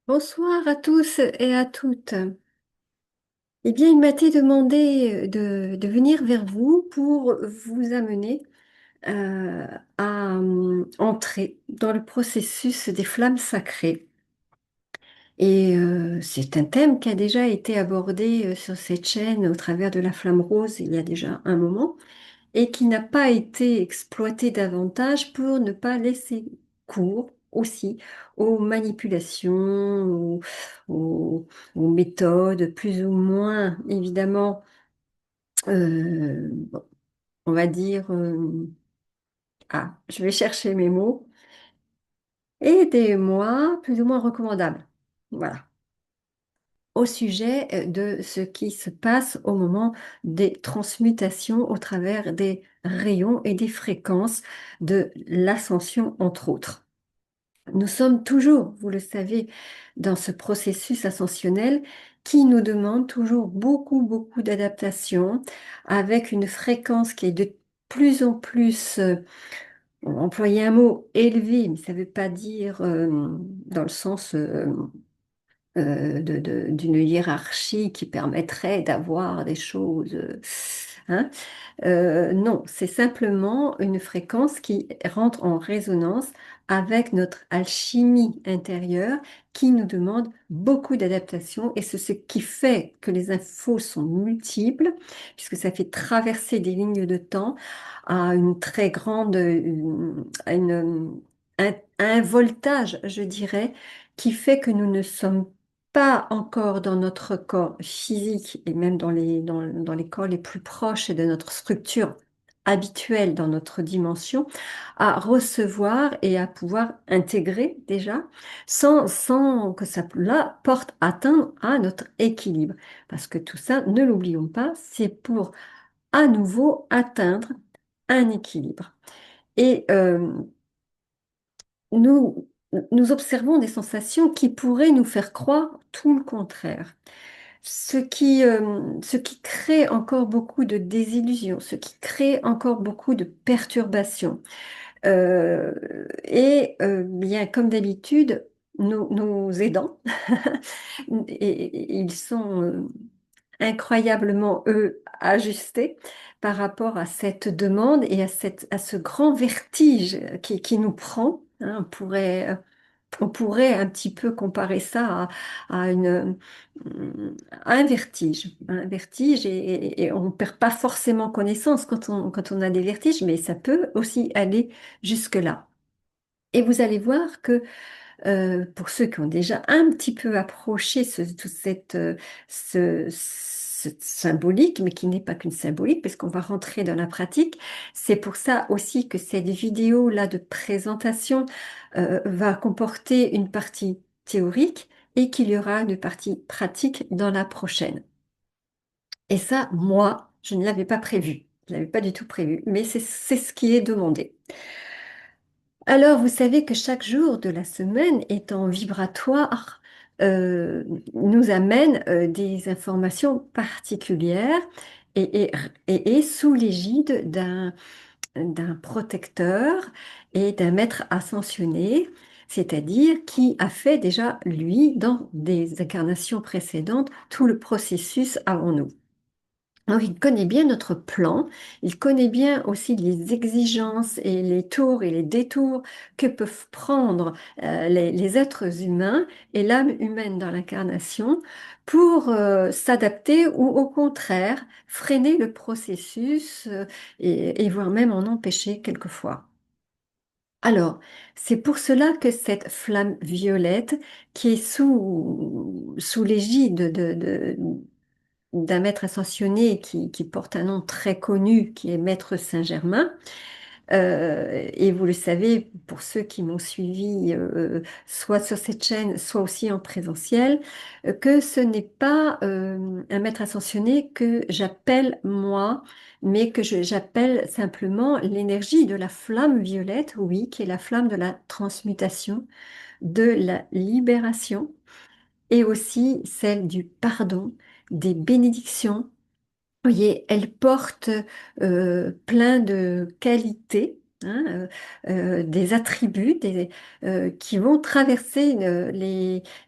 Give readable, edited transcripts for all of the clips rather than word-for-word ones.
Bonsoir à tous et à toutes. Eh bien, il m'a été demandé de venir vers vous pour vous amener à entrer dans le processus des flammes sacrées. Et c'est un thème qui a déjà été abordé sur cette chaîne au travers de la flamme rose il y a déjà un moment et qui n'a pas été exploité davantage pour ne pas laisser cours aussi aux manipulations, aux- aux méthodes plus ou moins, évidemment, bon, on va dire, je vais chercher mes mots, aidez-moi, plus ou moins recommandables. Voilà. Au sujet de ce qui se passe au moment des transmutations au travers des rayons et des fréquences de l'ascension, entre autres. Nous sommes toujours, vous le savez, dans ce processus ascensionnel qui nous demande toujours beaucoup d'adaptation avec une fréquence qui est de plus en plus, employer un mot élevé, mais ça ne veut pas dire dans le sens d'une hiérarchie qui permettrait d'avoir des choses. Hein. Non, c'est simplement une fréquence qui rentre en résonance avec notre alchimie intérieure qui nous demande beaucoup d'adaptation et c'est ce qui fait que les infos sont multiples puisque ça fait traverser des lignes de temps à une très grande, à un voltage, je dirais, qui fait que nous ne sommes pas encore dans notre corps physique et même dans les corps les plus proches de notre structure habituelle dans notre dimension, à recevoir et à pouvoir intégrer déjà sans que ça là, porte atteinte à notre équilibre. Parce que tout ça, ne l'oublions pas, c'est pour à nouveau atteindre un équilibre. Et nous, nous observons des sensations qui pourraient nous faire croire tout le contraire. Ce qui crée encore beaucoup de désillusions, ce qui crée encore beaucoup de perturbations. Bien comme d'habitude, nos aidants, ils sont incroyablement, eux, ajustés par rapport à cette demande et à ce grand vertige qui nous prend. Hein. On pourrait un petit peu comparer ça à à un vertige et on ne perd pas forcément connaissance quand on a des vertiges, mais ça peut aussi aller jusque-là. Et vous allez voir que pour ceux qui ont déjà un petit peu approché toute cette symbolique, mais qui n'est pas qu'une symbolique, parce qu'on va rentrer dans la pratique, c'est pour ça aussi que cette vidéo-là de présentation va comporter une partie théorique et qu'il y aura une partie pratique dans la prochaine. Et ça, moi, je ne l'avais pas prévu. Je ne l'avais pas du tout prévu, mais c'est ce qui est demandé. Alors, vous savez que chaque jour de la semaine étant vibratoire, nous amène des informations particulières et, et- et sous l'égide d'un protecteur et d'un maître ascensionné, c'est-à-dire qui a fait déjà, lui, dans des incarnations précédentes, tout le processus avant nous. Donc, il connaît bien notre plan, il connaît bien aussi les exigences et les tours et les détours que peuvent prendre les êtres humains et l'âme humaine dans l'incarnation pour s'adapter ou au contraire freiner le processus et voire même en empêcher quelquefois. Alors, c'est pour cela que cette flamme violette qui est sous l'égide d'un maître ascensionné qui porte un nom très connu, qui est Maître Saint-Germain. Et vous le savez, pour ceux qui m'ont suivi, soit sur cette chaîne, soit aussi en présentiel, que ce n'est pas un maître ascensionné que j'appelle moi, mais que j'appelle simplement l'énergie de la flamme violette, oui, qui est la flamme de la transmutation, de la libération, et aussi celle du pardon, des bénédictions. Vous voyez, elle porte plein de qualités hein, des attributs qui vont traverser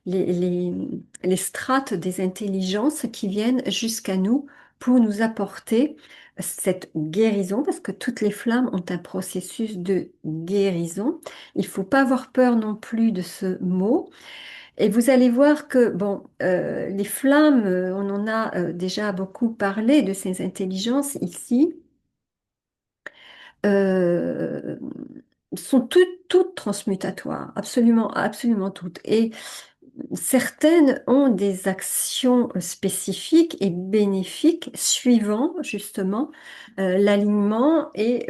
les strates des intelligences qui viennent jusqu'à nous pour nous apporter cette guérison, parce que toutes les flammes ont un processus de guérison. Il ne faut pas avoir peur non plus de ce mot. Et vous allez voir que, bon, les flammes, on en a déjà beaucoup parlé de ces intelligences ici, euh, sont toutes transmutatoires, absolument, absolument toutes. Et certaines ont des actions spécifiques et bénéfiques suivant justement l'alignement et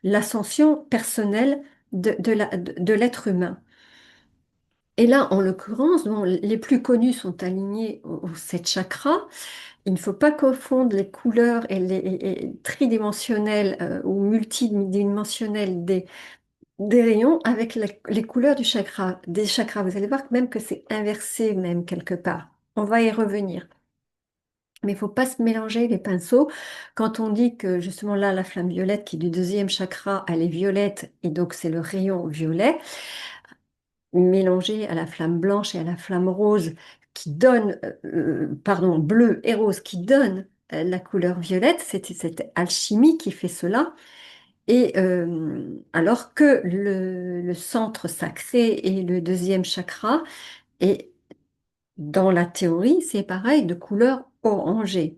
l'ascension personnelle de l'être humain. Et là, en l'occurrence, bon, les plus connus sont alignés aux sept chakras. Il ne faut pas confondre les couleurs et tridimensionnelles ou multidimensionnelles des rayons avec les couleurs des chakras. Vous allez voir même que c'est inversé même quelque part. On va y revenir. Mais il ne faut pas se mélanger les pinceaux. Quand on dit que justement là, la flamme violette qui est du deuxième chakra, elle est violette et donc c'est le rayon violet mélangé à la flamme blanche et à la flamme rose qui donne, pardon, bleu et rose qui donne la couleur violette. C'est cette alchimie qui fait cela. Et alors que le centre sacré et le deuxième chakra, et dans la théorie, c'est pareil, de couleur orangée.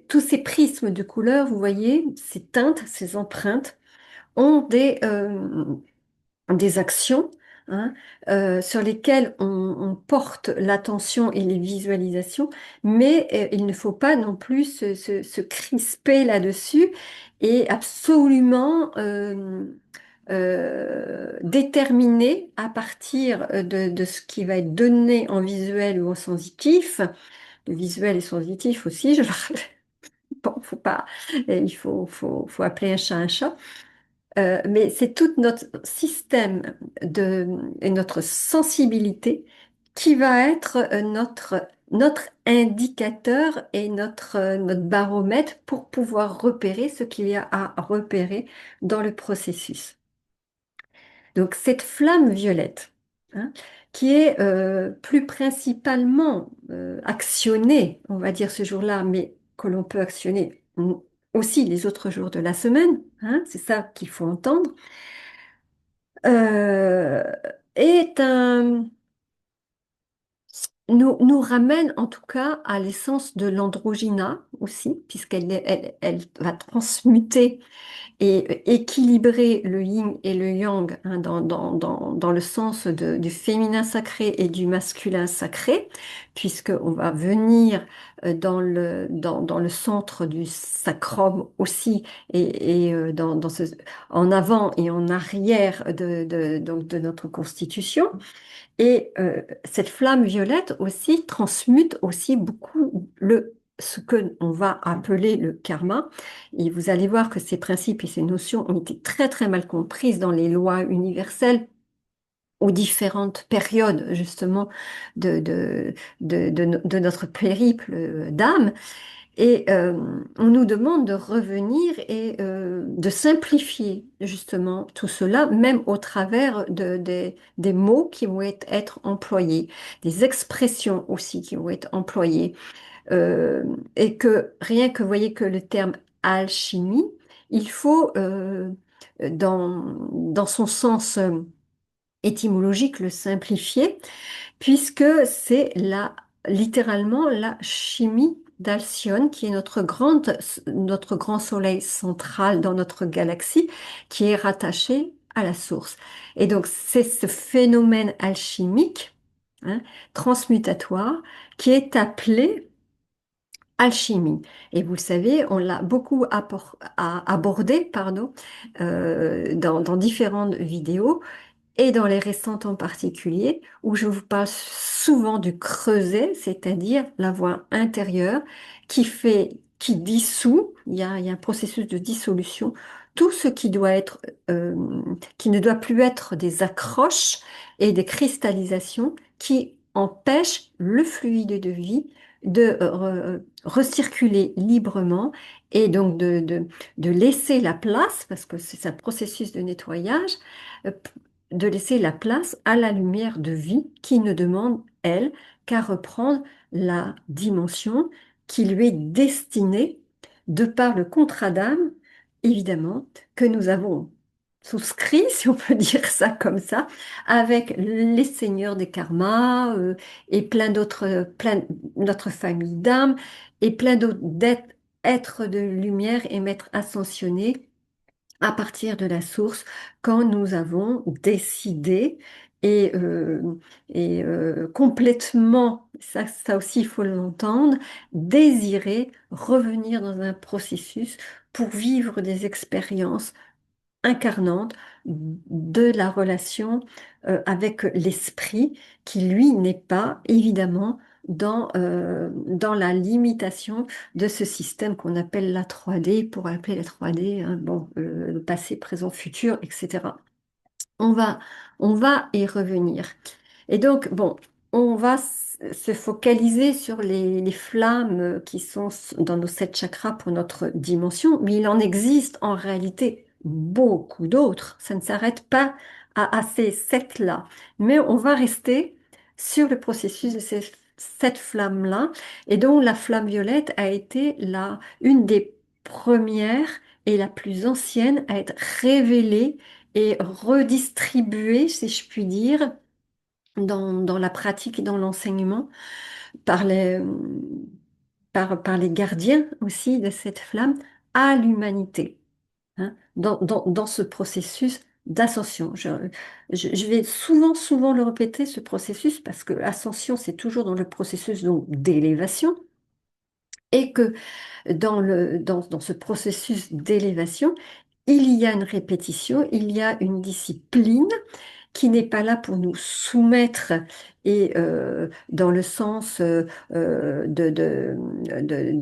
Tous ces prismes de couleurs, vous voyez, ces teintes, ces empreintes, ont des actions, hein, sur lesquelles on porte l'attention et les visualisations, mais il ne faut pas non plus se crisper là-dessus et absolument déterminer à partir de ce qui va être donné en visuel ou en sensitif, le visuel et sensitif aussi, je le rappelle. Bon, faut pas, faut appeler un chat un chat. Mais c'est tout notre système et notre sensibilité qui va être notre indicateur et notre baromètre pour pouvoir repérer ce qu'il y a à repérer dans le processus. Donc cette flamme violette, hein, qui est plus principalement actionnée, on va dire ce jour-là, mais que l'on peut actionner aussi les autres jours de la semaine, hein, c'est ça qu'il faut entendre, euh, est un, nous ramène en tout cas à l'essence de l'androgyna aussi, elle va transmuter et équilibrer le yin et le yang, hein, dans le sens du féminin sacré et du masculin sacré, puisqu'on va venir dans le centre du sacrum aussi, et en avant et en arrière donc de notre constitution. Et cette flamme violette aussi transmute aussi beaucoup ce que on va appeler le karma. Et vous allez voir que ces principes et ces notions ont été très très mal comprises dans les lois universelles aux différentes périodes justement de notre périple d'âme. Et on nous demande de revenir et de simplifier justement tout cela, même au travers des mots qui vont être employés, des expressions aussi qui vont être employées. Et que rien que, voyez que le terme alchimie, il faut, dans son sens étymologique, le simplifier puisque c'est littéralement la chimie d'Alcyone, qui est notre grand soleil central dans notre galaxie, qui est rattaché à la source. Et donc, c'est ce phénomène alchimique, hein, transmutatoire, qui est appelé alchimie. Et vous le savez, on l'a beaucoup abordé, pardon, dans différentes vidéos et dans les récentes en particulier, où je vous parle souvent du creuset, c'est-à-dire la voie intérieure qui dissout, il y a un processus de dissolution, tout ce qui doit être, qui ne doit plus être des accroches et des cristallisations qui empêchent le fluide de vie de recirculer librement et donc de laisser la place, parce que c'est un processus de nettoyage, de laisser la place à la lumière de vie qui ne demande, elle, qu'à reprendre la dimension qui lui est destinée de par le contrat d'âme, évidemment, que nous avons souscrit, si on peut dire ça comme ça, avec les seigneurs des karmas et plein d'autres, plein, notre famille d'âmes et plein d'autres êtres de lumière et maîtres ascensionnés à partir de la source quand nous avons décidé et, complètement, ça aussi il faut l'entendre, désiré revenir dans un processus pour vivre des expériences incarnante de la relation avec l'esprit qui, lui, n'est pas évidemment dans la limitation de ce système qu'on appelle la 3D, pour appeler la 3D, hein, bon, le passé, présent, futur, etc. On va, on va y revenir. Et donc, bon, on va se focaliser sur les flammes qui sont dans nos 7 chakras pour notre dimension, mais il en existe en réalité beaucoup d'autres. Ça ne s'arrête pas à ces 7 là. Mais on va rester sur le processus de ces 7 flammes-là, et dont la flamme violette a été une des premières et la plus ancienne à être révélée et redistribuée, si je puis dire, dans la pratique et dans l'enseignement par par les gardiens aussi de cette flamme à l'humanité, hein, dans ce processus d'ascension. Je vais souvent le répéter, ce processus, parce que l'ascension, c'est toujours dans le processus donc d'élévation, et que dans ce processus d'élévation, il y a une répétition, il y a une discipline qui n'est pas là pour nous soumettre et dans le sens de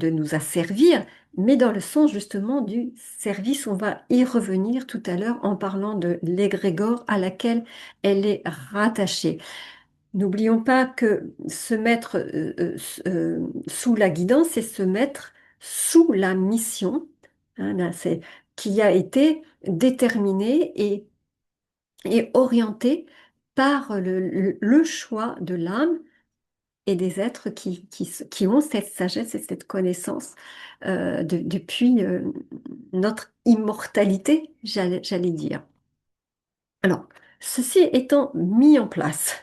nous asservir, mais dans le sens justement du service. On va y revenir tout à l'heure en parlant de l'égrégore à laquelle elle est rattachée. N'oublions pas que se mettre sous la guidance, c'est se mettre sous la mission, hein, là, qui a été déterminée et orientée par le choix de l'âme et des êtres qui ont cette sagesse et cette connaissance depuis notre immortalité, j'allais dire. Alors, ceci étant mis en place,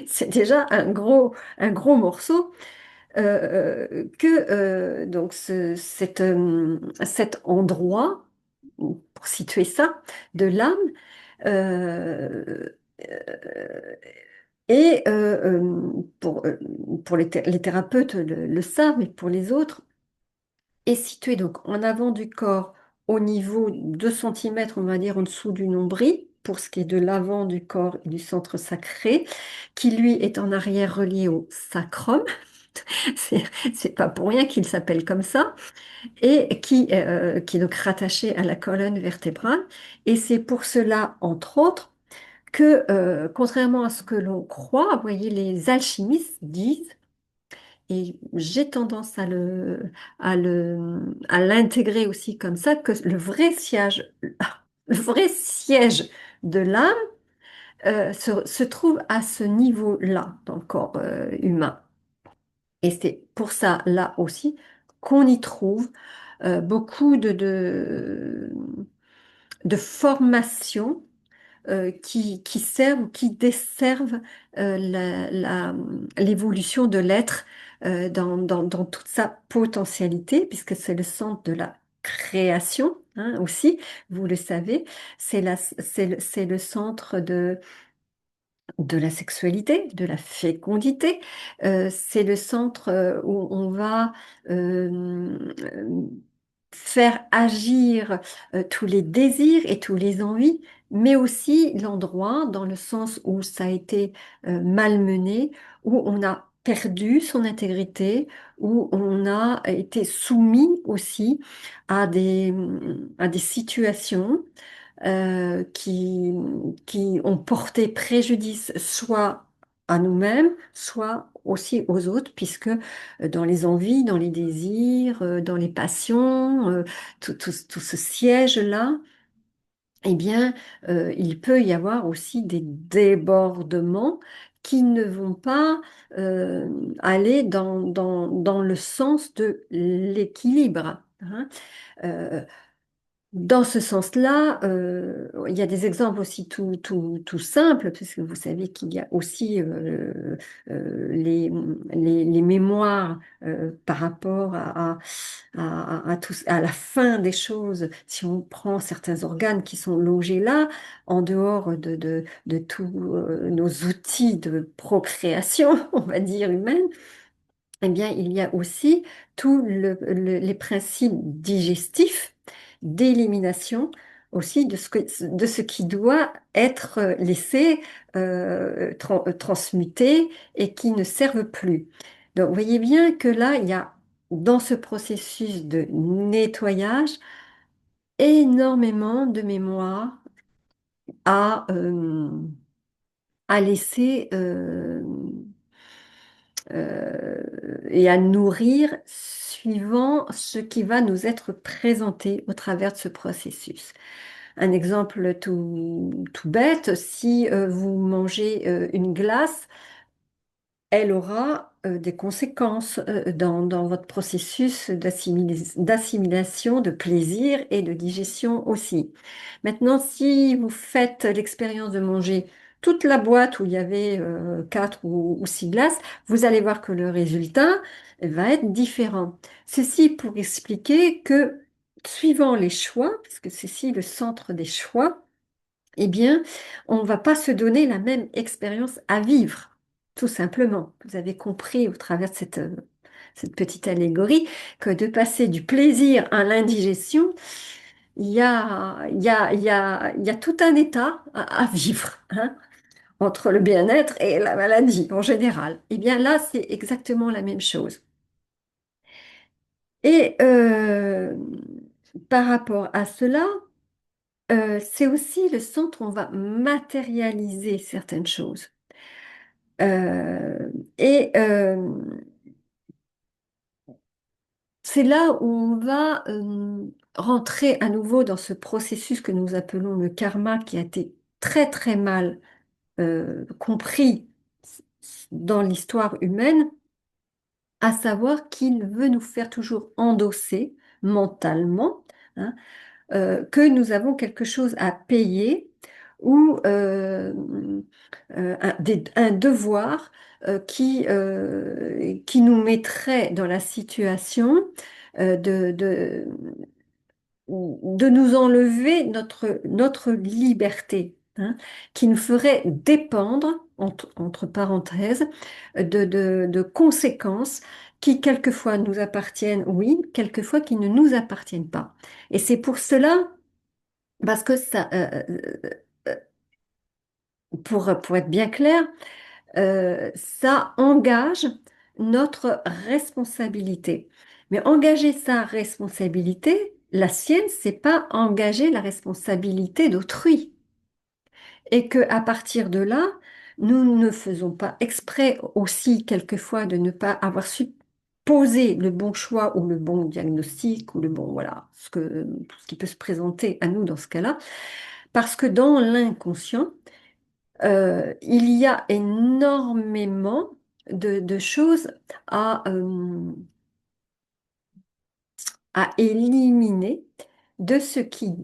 c'est déjà un gros morceau que donc cet endroit, pour situer ça, de l'âme, euh, euh, et pour les thérapeutes le savent, mais pour les autres, est situé donc en avant du corps au niveau 2 centimètres, on va dire en dessous du nombril, pour ce qui est de l'avant du corps et du centre sacré, qui lui est en arrière relié au sacrum. C'est c'est pas pour rien qu'il s'appelle comme ça, et qui est donc rattaché à la colonne vertébrale. Et c'est pour cela, entre autres, que, contrairement à ce que l'on croit, vous voyez, les alchimistes disent, et j'ai tendance à l'intégrer aussi comme ça, que le vrai siège de l'âme se trouve à ce niveau-là dans le corps humain. Et c'est pour ça, là aussi, qu'on y trouve beaucoup de formations qui servent ou qui desservent l'évolution de l'être dans toute sa potentialité, puisque c'est le centre de la création, hein, aussi, vous le savez, c'est le centre de la sexualité, de la fécondité. C'est le centre où on va euh, faire agir tous les désirs et tous les envies, mais aussi l'endroit dans le sens où ça a été malmené, où on a perdu son intégrité, où on a été soumis aussi à des situations qui ont porté préjudice soit à nous-mêmes, soit aussi aux autres, puisque dans les envies, dans les désirs, dans les passions, tout ce siège-là, eh bien, il peut y avoir aussi des débordements qui ne vont pas euh, aller dans le sens de l'équilibre, hein. Euh, Dans ce sens-là, il y a des exemples aussi tout simples, puisque vous savez qu'il y a aussi les mémoires par rapport à la fin des choses. Si on prend certains organes qui sont logés là, en dehors de tous nos outils de procréation, on va dire humaine, eh bien, il y a aussi tous les principes digestifs d'élimination aussi de ce qui doit être laissé transmuter et qui ne servent plus. Donc, vous voyez bien que là, il y a dans ce processus de nettoyage énormément de mémoire à, à laisser et à nourrir suivant ce qui va nous être présenté au travers de ce processus. Un exemple tout bête, si vous mangez une glace, elle aura des conséquences dans votre processus d'assimilation, de plaisir et de digestion aussi. Maintenant, si vous faites l'expérience de manger toute la boîte où il y avait quatre ou six glaces, vous allez voir que le résultat va être différent. Ceci pour expliquer que suivant les choix, parce que c'est ici le centre des choix, eh bien, on ne va pas se donner la même expérience à vivre, tout simplement. Vous avez compris au travers de cette petite allégorie que de passer du plaisir à l'indigestion, il y a tout un état à vivre, hein, entre le bien-être et la maladie en général. Eh bien là, c'est exactement la même chose. Et par rapport à cela, c'est aussi le centre où on va matérialiser certaines choses. Euh, et c'est là où on va rentrer à nouveau dans ce processus que nous appelons le karma, qui a été très très mal compris dans l'histoire humaine, à savoir qu'il veut nous faire toujours endosser mentalement, hein, que nous avons quelque chose à payer ou un devoir qui nous mettrait dans la situation de nous enlever notre liberté, hein, qui nous ferait dépendre, entre parenthèses, de conséquences qui quelquefois nous appartiennent, oui, quelquefois qui ne nous appartiennent pas. Et c'est pour cela, parce que ça, pour être bien clair, ça engage notre responsabilité. Mais engager sa responsabilité, la sienne, c'est pas engager la responsabilité d'autrui. Et que à partir de là, nous ne faisons pas exprès aussi quelquefois de ne pas avoir su poser le bon choix ou le bon diagnostic ou le bon, voilà, ce qui peut se présenter à nous dans ce cas-là. Parce que dans l'inconscient, il y a énormément de choses à éliminer de ce qui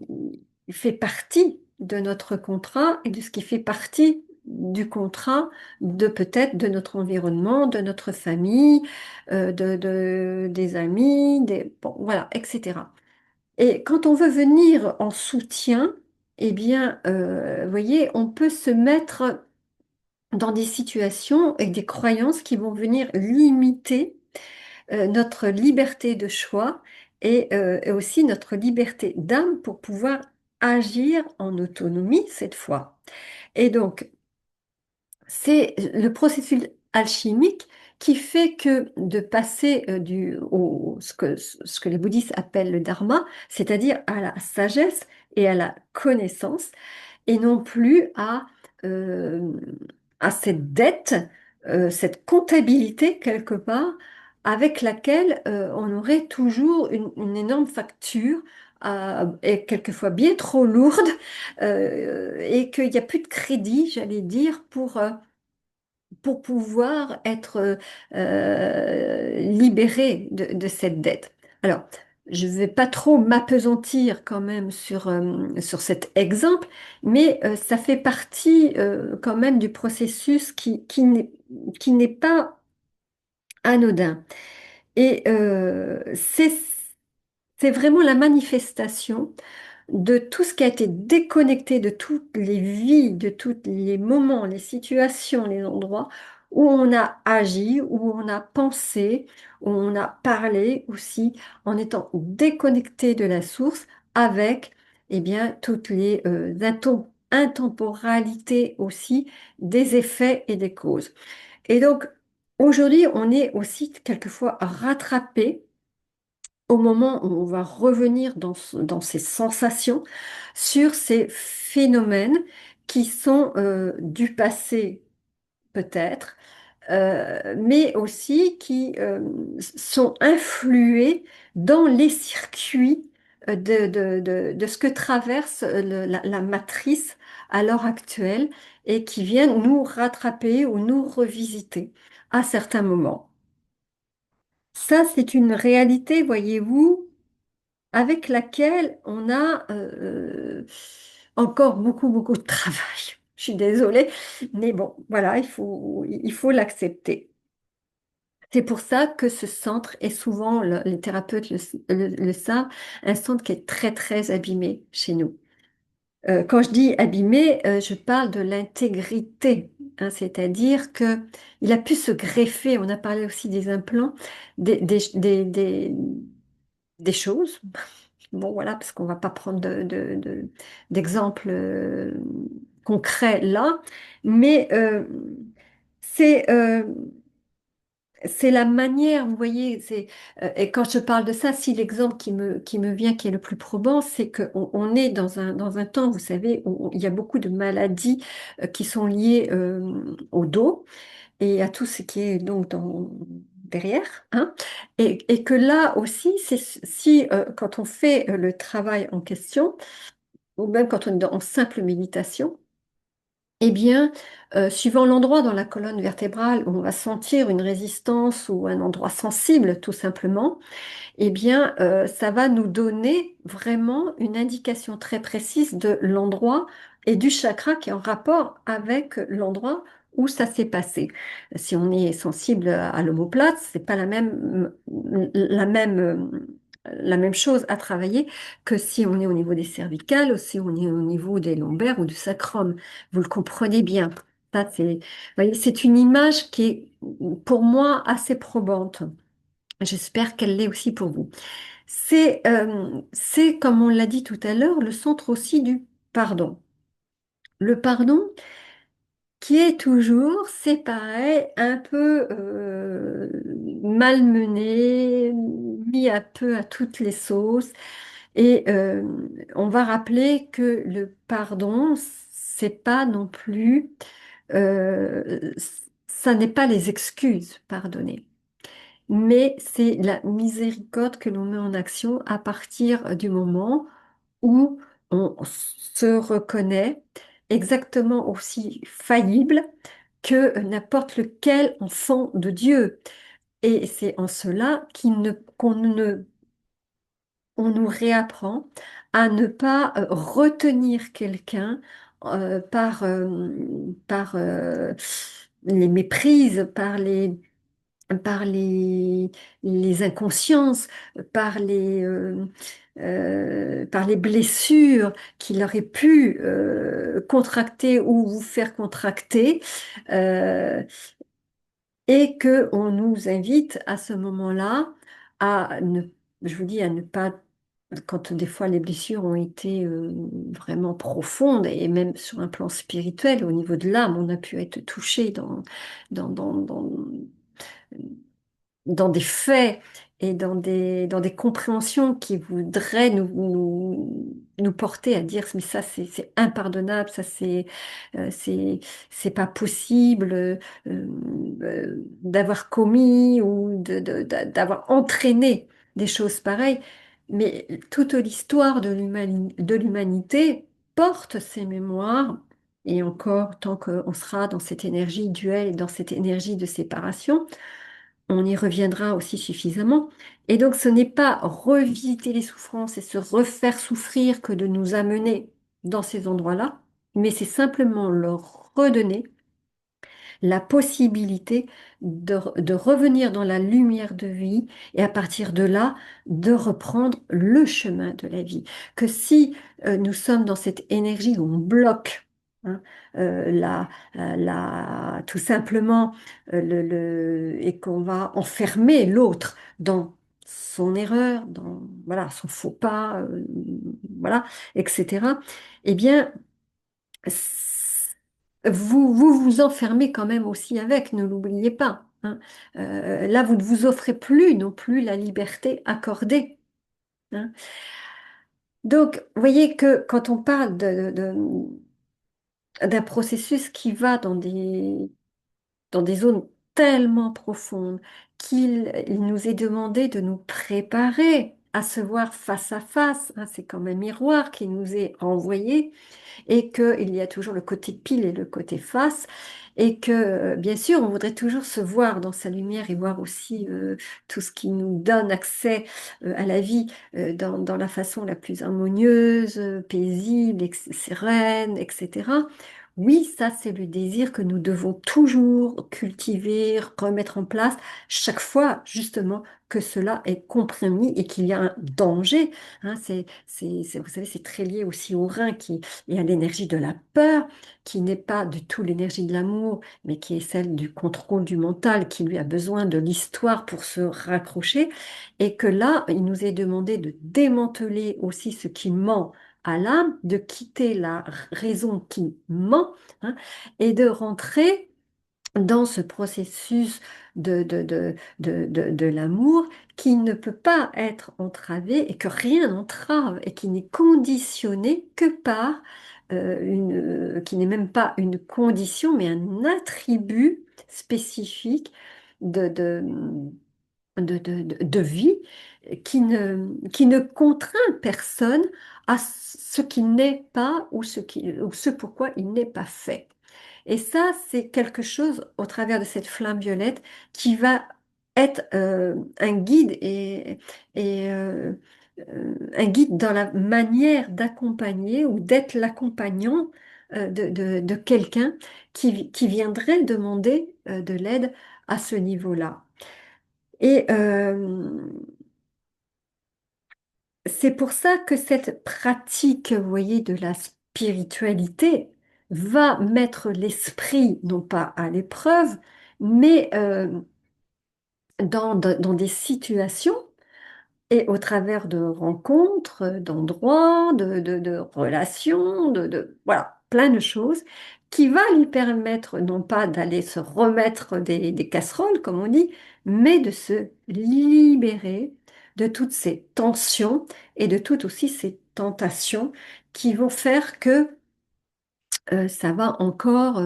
fait partie de notre contrat et de ce qui fait partie du contrat de peut-être de notre environnement, de notre famille, des amis, bon, voilà, etc. Et quand on veut venir en soutien, eh bien, vous voyez, on peut se mettre dans des situations et des croyances qui vont venir limiter notre liberté de choix et aussi notre liberté d'âme pour pouvoir agir en autonomie cette fois. Et donc, c'est le processus alchimique qui fait que de passer ce que les bouddhistes appellent le dharma, c'est-à-dire à la sagesse et à la connaissance, et non plus euh, à cette dette cette comptabilité quelque part avec laquelle on aurait toujours une énorme facture et quelquefois bien trop lourde et qu'il n'y a plus de crédit, j'allais dire, pour pouvoir être libéré de cette dette. Alors, je ne vais pas trop m'appesantir quand même sur cet exemple, mais ça fait partie quand même du processus qui n'est pas anodin. Et c'est vraiment la manifestation de tout ce qui a été déconnecté de toutes les vies, de tous les moments, les situations, les endroits où on a agi, où on a pensé, où on a parlé aussi, en étant déconnecté de la source avec, eh bien, toutes les intemporalités aussi des effets et des causes. Et donc, aujourd'hui, on est aussi quelquefois rattrapé au moment où on va revenir dans ces sensations, sur ces phénomènes qui sont du passé peut-être, mais aussi qui sont influés dans les circuits de ce que traverse la matrice à l'heure actuelle et qui viennent nous rattraper ou nous revisiter à certains moments. Ça, c'est une réalité, voyez-vous, avec laquelle on a encore beaucoup, beaucoup de travail. Je suis désolée, mais bon, voilà, il faut l'accepter. C'est pour ça que ce centre est souvent, les thérapeutes le savent, un centre qui est très, très abîmé chez nous. Quand je dis abîmé, je parle de l'intégrité, hein, c'est-à-dire que il a pu se greffer, on a parlé aussi des implants, des choses. Bon, voilà, parce qu'on va pas prendre d'exemples concrets là, mais c'est c'est la manière, vous voyez, et quand je parle de ça, si l'exemple qui me vient, qui est le plus probant, c'est qu'on on est dans un temps, vous savez, où il y a beaucoup de maladies qui sont liées au dos et à tout ce qui est donc derrière, hein, et que là aussi, si quand on fait le travail en question, ou même quand on est en simple méditation, eh bien, suivant l'endroit dans la colonne vertébrale où on va sentir une résistance ou un endroit sensible, tout simplement, eh bien, ça va nous donner vraiment une indication très précise de l'endroit et du chakra qui est en rapport avec l'endroit où ça s'est passé. Si on est sensible à l'omoplate, c'est pas la même chose à travailler que si on est au niveau des cervicales ou si on est au niveau des lombaires ou du sacrum. Vous le comprenez bien. Ça, vous voyez, c'est une image qui est pour moi assez probante. J'espère qu'elle l'est aussi pour vous. C'est, comme on l'a dit tout à l'heure, le centre aussi du pardon. Le pardon qui est toujours, c'est pareil, un peu malmené, mis à peu à toutes les sauces. Et on va rappeler que le pardon, c'est pas non plus, euh, ça n'est pas les excuses, pardonner. Mais c'est la miséricorde que l'on met en action à partir du moment où on se reconnaît exactement aussi faillible que n'importe lequel enfant de Dieu. Et c'est en cela on nous réapprend à ne pas retenir quelqu'un par les méprises, par les inconsciences, par les blessures qu'il aurait pu contracter ou vous faire contracter, euh, et que on nous invite à ce moment-là à ne, je vous dis, à ne pas, quand des fois les blessures ont été vraiment profondes et même sur un plan spirituel, au niveau de l'âme, on a pu être touché dans, dans des faits et dans des compréhensions qui voudraient nous porter à dire, mais ça c'est impardonnable, ça c'est pas possible d'avoir commis ou d'avoir entraîné des choses pareilles. Mais toute l'histoire de l'humanité porte ces mémoires. Et encore, tant qu'on sera dans cette énergie duelle et dans cette énergie de séparation, on y reviendra aussi suffisamment. Et donc, ce n'est pas revisiter les souffrances et se refaire souffrir que de nous amener dans ces endroits-là, mais c'est simplement leur redonner la possibilité de revenir dans la lumière de vie et à partir de là, de reprendre le chemin de la vie. Que si nous sommes dans cette énergie où on bloque, hein, tout simplement, et qu'on va enfermer l'autre dans son erreur, dans voilà, son faux pas, voilà, etc., eh bien, vous vous enfermez quand même aussi avec, ne l'oubliez pas, hein. Là, vous ne vous offrez plus non plus la liberté accordée, hein. Donc, vous voyez que quand on parle d'un processus qui va dans des zones tellement profondes il nous est demandé de nous préparer à se voir face à face, hein, c'est comme un miroir qui nous est renvoyé et qu'il y a toujours le côté pile et le côté face, et que bien sûr on voudrait toujours se voir dans sa lumière et voir aussi tout ce qui nous donne accès à la vie dans la façon la plus harmonieuse, paisible, sereine, etc. Oui, ça c'est le désir que nous devons toujours cultiver, remettre en place chaque fois justement que cela est compromis et qu'il y a un danger, hein. Vous savez, c'est très lié aussi au rein et à l'énergie de la peur, qui n'est pas du tout l'énergie de l'amour, mais qui est celle du contrôle du mental, qui lui a besoin de l'histoire pour se raccrocher, et que là, il nous est demandé de démanteler aussi ce qui ment à l'âme, de quitter la raison qui ment, hein, et de rentrer dans ce processus de l'amour qui ne peut pas être entravé et que rien n'entrave et qui n'est conditionné que par qui n'est même pas une condition, mais un attribut spécifique de, de, de vie qui ne contraint personne à ce qu'il n'est pas ou ce pourquoi il n'est pas fait. Et ça, c'est quelque chose au travers de cette flamme violette qui va être un guide un guide dans la manière d'accompagner ou d'être l'accompagnant de quelqu'un qui viendrait demander de l'aide à ce niveau-là. Et c'est pour ça que cette pratique, vous voyez, de la spiritualité va mettre l'esprit, non pas à l'épreuve, mais dans des situations et au travers de rencontres, d'endroits, de relations, voilà, plein de choses qui va lui permettre non pas d'aller se remettre des casseroles, comme on dit, mais de se libérer de toutes ces tensions et de toutes aussi ces tentations qui vont faire que ça va encore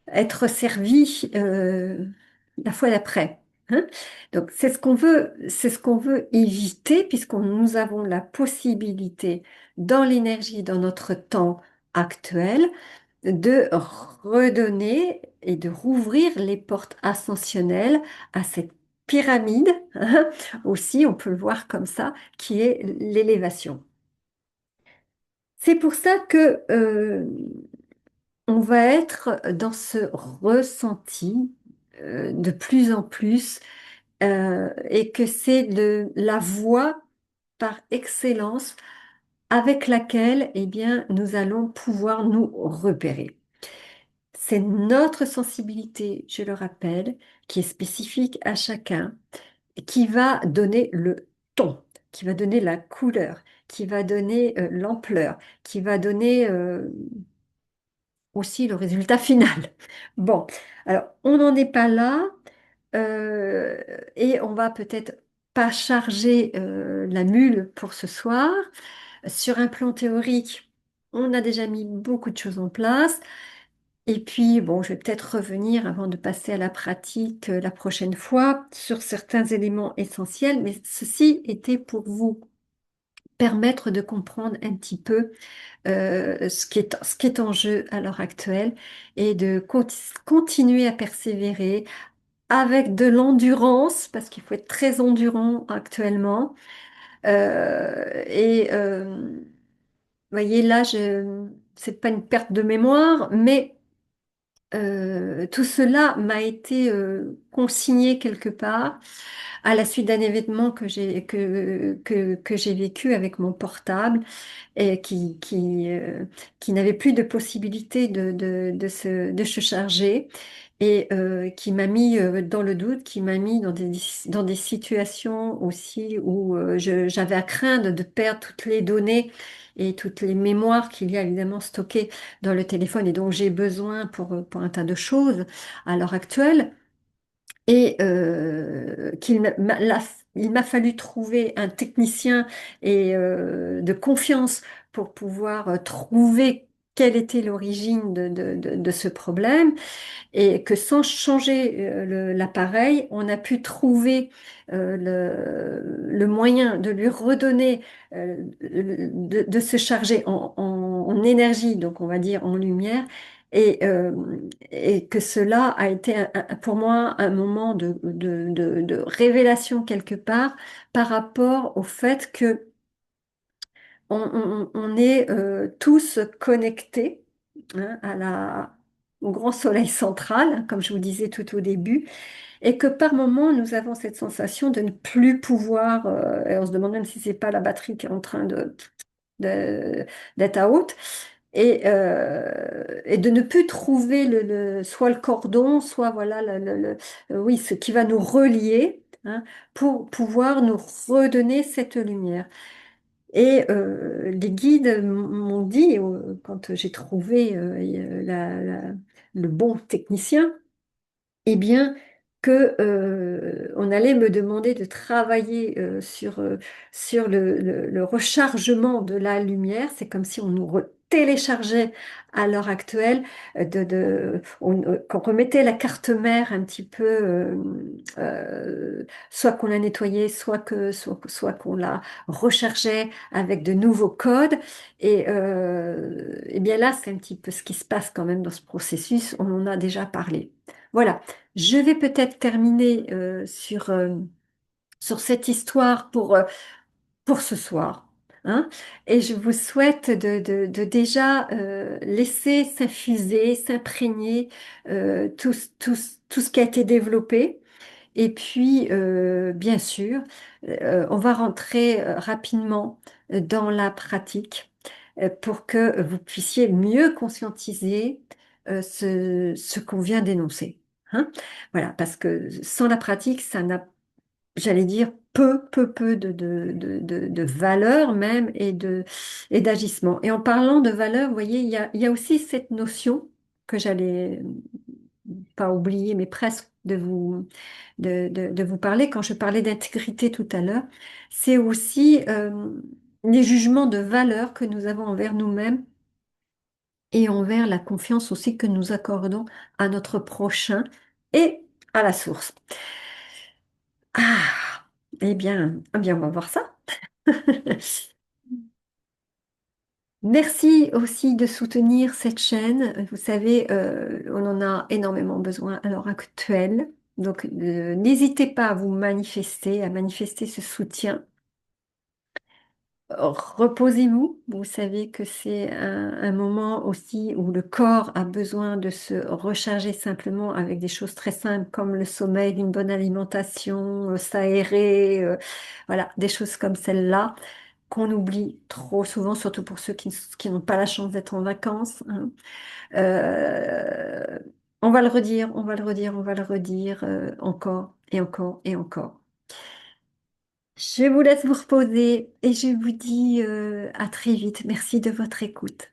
être servi la fois d'après, hein. Donc c'est ce qu'on veut éviter puisqu'on nous avons la possibilité dans l'énergie, dans notre temps actuel, de redonner et de rouvrir les portes ascensionnelles à cette pyramide, hein, aussi on peut le voir comme ça, qui est l'élévation. C'est pour ça que on va être dans ce ressenti de plus en plus et que c'est la voie par excellence avec laquelle eh bien, nous allons pouvoir nous repérer. C'est notre sensibilité, je le rappelle, qui est spécifique à chacun, qui va donner le ton, qui va donner la couleur, qui va donner l'ampleur, qui va donner aussi le résultat final. Bon, alors on n'en est pas là. Euh, et on va peut-être pas charger la mule pour ce soir. Sur un plan théorique, on a déjà mis beaucoup de choses en place. Et puis, bon, je vais peut-être revenir avant de passer à la pratique la prochaine fois sur certains éléments essentiels, mais ceci était pour vous permettre de comprendre un petit peu ce qui est en jeu à l'heure actuelle et de continuer à persévérer avec de l'endurance, parce qu'il faut être très endurant actuellement. Vous voyez, là, c'est pas une perte de mémoire, mais tout cela m'a été consigné quelque part à la suite d'un événement que j'ai vécu avec mon portable et qui n'avait plus de possibilité de se charger et qui m'a mis dans le doute, qui m'a mis dans des situations aussi où j'avais à craindre de perdre toutes les données et toutes les mémoires qu'il y a évidemment stockées dans le téléphone et dont j'ai besoin pour un tas de choses à l'heure actuelle. Et il m'a fallu trouver un technicien et de confiance pour pouvoir trouver quelle était l'origine de ce problème et que sans changer l'appareil, on a pu trouver le moyen de lui redonner, de se charger en énergie, donc on va dire en lumière, et que cela a été pour moi un moment de révélation quelque part par rapport au fait que on est tous connectés hein, au grand soleil central, comme je vous disais tout au début, et que par moment, nous avons cette sensation de ne plus pouvoir, et on se demande même si c'est pas la batterie qui est en train de- d'être à haute, et de ne plus trouver soit le cordon, soit voilà, oui, ce qui va nous relier, hein, pour pouvoir nous redonner cette lumière. Et les guides m'ont dit, quand j'ai trouvé le bon technicien, eh bien, que on allait me demander de travailler sur le rechargement de la lumière. C'est comme si on nous téléchargeait à l'heure actuelle, qu'on remettait la carte mère un petit peu, soit qu'on la nettoyait, soit qu'on la rechargeait avec de nouveaux codes. Et bien là, c'est un petit peu ce qui se passe quand même dans ce processus. On en a déjà parlé. Voilà. Je vais peut-être terminer sur cette histoire pour ce soir. Hein, et je vous souhaite de déjà laisser s'infuser, s'imprégner tout ce qui a été développé. Et puis, bien sûr, on va rentrer rapidement dans la pratique pour que vous puissiez mieux conscientiser ce qu'on vient d'énoncer. Hein. Voilà, parce que sans la pratique, ça n'a, j'allais dire, peu de valeur même et d'agissement. Et en parlant de valeur, vous voyez, il y a aussi cette notion que j'allais pas oublier, mais presque de vous parler, quand je parlais d'intégrité tout à l'heure, c'est aussi les jugements de valeur que nous avons envers nous-mêmes et envers la confiance aussi que nous accordons à notre prochain et à la source. Ah, eh bien, on va voir ça. Merci aussi de soutenir cette chaîne. Vous savez, on en a énormément besoin à l'heure actuelle. Donc, n'hésitez pas à manifester ce soutien. Reposez-vous. Vous savez que c'est un moment aussi où le corps a besoin de se recharger simplement avec des choses très simples comme le sommeil, une bonne alimentation, s'aérer, voilà, des choses comme celle-là qu'on oublie trop souvent, surtout pour ceux qui n'ont pas la chance d'être en vacances. Hein. Euh, on va le redire, on va le redire, on va le redire encore et encore et encore. Je vous laisse vous reposer et je vous dis à très vite. Merci de votre écoute.